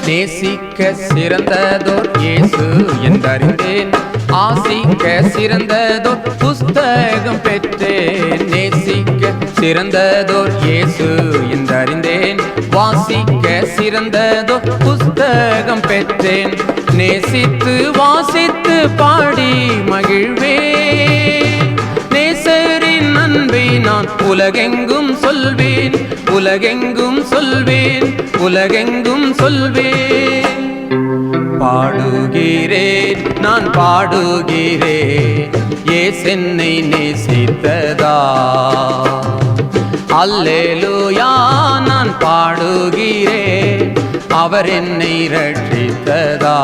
நேசிக்க சிறந்ததோர் இயேசு என்றறிந்தேன், ஆசிக்க சிறந்ததோர் புஸ்தகம் பெற்றேன். நேசிக்க சிறந்ததோர் இயேசு என்றறிந்தேன், வாசிக்க சிறந்ததோர் புஸ்தகம் பெற்றேன். நேசித்து வாசித்து பாடி மகிழ்வேன், நேசரின் அன்பை நான் உலகெங்கும் சொல்வேன், உலகெங்கும் சொல்வேன், உலகெங்கும் சொல்வேன். பாடுகிறேன் நான் பாடுகிறேன், இயேசென்னை நேசித்ததா. அல்லேலூயா நான் பாடுகிறேன், அவர் என்னை ரட்சித்ததா.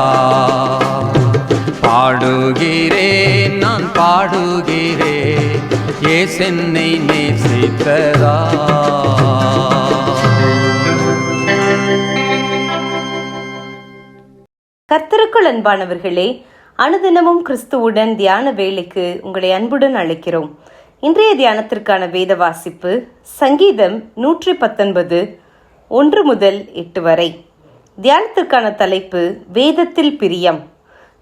பாடுகிறேன் நான் பாடுகிறேன், இயேசென்னை நேசித்ததா. கர்த்தருக்குள் அன்பானவர்களே, அனுதினமும் கிறிஸ்துவுடன் தியான வேலைக்கு உங்களை அன்புடன் அழைக்கிறோம். இன்றைய தியானத்திற்கான வேத வாசிப்பு சங்கீதம் 119 1 முதல் 8 வரை. தியானத்திற்கான தலைப்பு வேதத்தில் பிரியம்.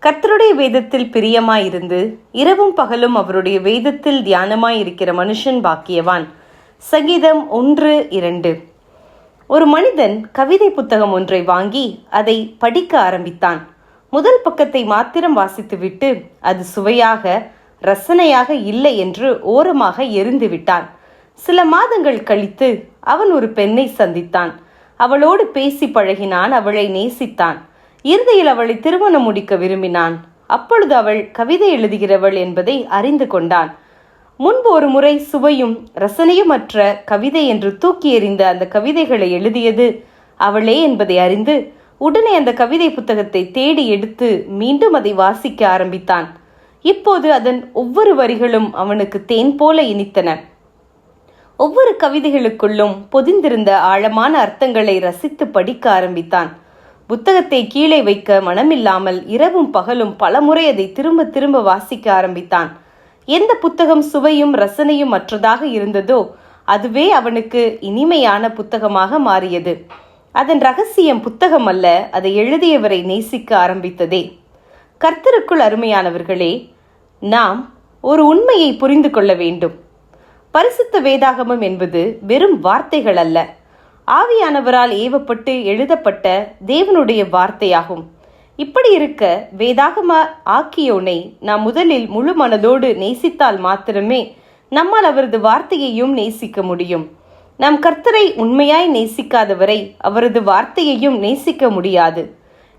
கர்த்தருடைய வேதத்தில் பிரியமாயிருந்து இரவும் பகலும் அவருடைய வேதத்தில் தியானமாயிருக்கிற மனுஷன் பாக்கியவான். சங்கீதம் 1:2. ஒரு மனிதன் கவிதை புத்தகம் ஒன்றை வாங்கி அதை படிக்க ஆரம்பித்தான். முதல் பக்கத்தை மாத்திரம் வாசித்துவிட்டு அது சுவையாக ரசனையாக இல்லை என்று ஓரமாக எறிந்து விட்டான். சில மாதங்கள் கழித்து அவன் ஒரு பெண்ணை சந்தித்தான். அவளோடு பேசி பழகினான், அவளை நேசித்தான். இறுதியில் அவளை திருமணம் முடிக்க விரும்பினான். அப்பொழுது அவள் கவிதை எழுதுகிறவள் என்பதை அறிந்து கொண்டான். முன்பு ஒரு முறை சுவையும் ரசனையுமற்ற கவிதை என்று தூக்கி எறிந்த அந்த கவிதைகளை எழுதியது அவளே என்பதை அறிந்து உடனே அந்த கவிதை புத்தகத்தை தேடி எடுத்து மீண்டும் அதை வாசிக்க ஆரம்பித்தான். இப்போது அதன் ஒவ்வொரு வரிகளும் அவனுக்கு தேன் போல இனித்தன. ஒவ்வொரு கவிதைகளுக்குள்ளும் பொதிந்திருந்த ஆழமான அர்த்தங்களை ரசித்து படிக்க ஆரம்பித்தான். புத்தகத்தை கீழே வைக்க மனமில்லாமல் இரவும் பகலும் பலமுறை அதை திரும்ப திரும்ப வாசிக்க ஆரம்பித்தான். எந்த புத்தகம் சுவையும் ரசனையும் மற்றதாக இருந்ததோ அதுவே அவனுக்கு இனிமையான புத்தகமாக மாறியது. அதன் ரகசியம் புத்தகம் அல்ல, அதை எழுதியவரை நேசிக்க ஆரம்பித்ததே. கர்த்தருக்குள் அருமையானவர்களே, நாம் ஒரு உண்மையை புரிந்து கொள்ள வேண்டும். பரிசுத்த வேதாகமம் என்பது வெறும் வார்த்தைகள் அல்ல, ஆவியானவரால் ஏவப்பட்டு எழுதப்பட்ட தேவனுடைய வார்த்தையாகும். இப்படி இருக்க வேதாகம ஆக்கியோனை நாம் முதலில் முழு மனதோடு நேசித்தால் மாத்திரமே நம்மால் அவரது வார்த்தையையும் நேசிக்க முடியும். நாம் கர்த்தரை உண்மையாய் நேசிக்காதவரை அவரது வார்த்தையையும் நேசிக்க முடியாது.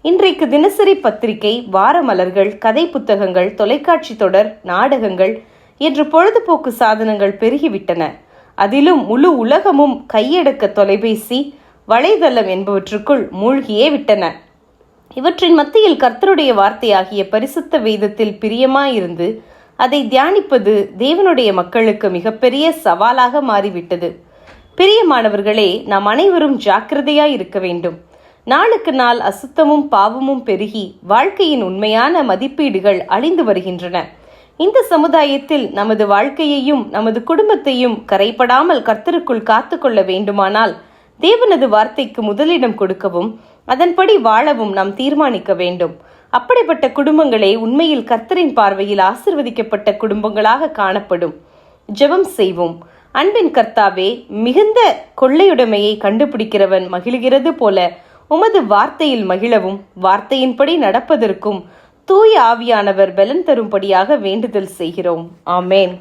இன்றைக்கு தினசரி பத்திரிகை, வார மலர்கள், கதை புத்தகங்கள், தொலைக்காட்சி தொடர், நாடகங்கள் என்று பொழுதுபோக்கு சாதனங்கள் பெருகிவிட்டன. அதிலும் முழு உலகமும் கையடக்க தொலைபேசி, வலைதளம் என்பவற்றுக்குள் மூழ்கியே விட்டன. இவற்றின் மத்தியில் கர்த்தருடைய வார்த்தையாகிய பரிசுத்த வேதத்தில் பிரியமாயிருந்து அதை தியானிப்பது தேவனுடைய மக்களுக்கு மிகப்பெரிய சவாலாக மாறிவிட்டது. பிரியமானவர்களே, நாம் அனைவரும் ஜாக்கிரதையாய் இருக்க வேண்டும். நாளுக்கு நாள் அசுத்தமும் பாவமும் பெருகி வாழ்க்கையின் உண்மையான மதிப்பீடுகள் அழிந்து வருகின்றன. இந்த சமுதாயத்தில் நமது வாழ்க்கையையும் நமது குடும்பத்தையும் கரைப்படாமல் கர்த்தருக்குள் காத்து கொள்ள வேண்டுமானால் தேவனது வார்த்தைக்கு முதலிடம் கொடுக்கவும் அதன்படி வாழவும் நாம் தீர்மானிக்க வேண்டும். அப்படிப்பட்ட குடும்பங்களே உண்மையில் கர்த்தரின் பார்வையில் ஆசீர்வதிக்கப்பட்ட குடும்பங்களாக காணப்படும். ஜெபம் செய்வோம். அன்பின் கர்த்தாவே, மிகுந்த கொள்ளையுடைமையை கண்டுபிடிக்கிறவன் மகிழ்கிறது போல உமது வார்த்தையில் மகிழவும் வார்த்தையின்படி நடப்பதற்கும் தூய ஆவியானவர் பலன் தரும்படியாக வேண்டுதல் செய்கிறோம். ஆமேன்.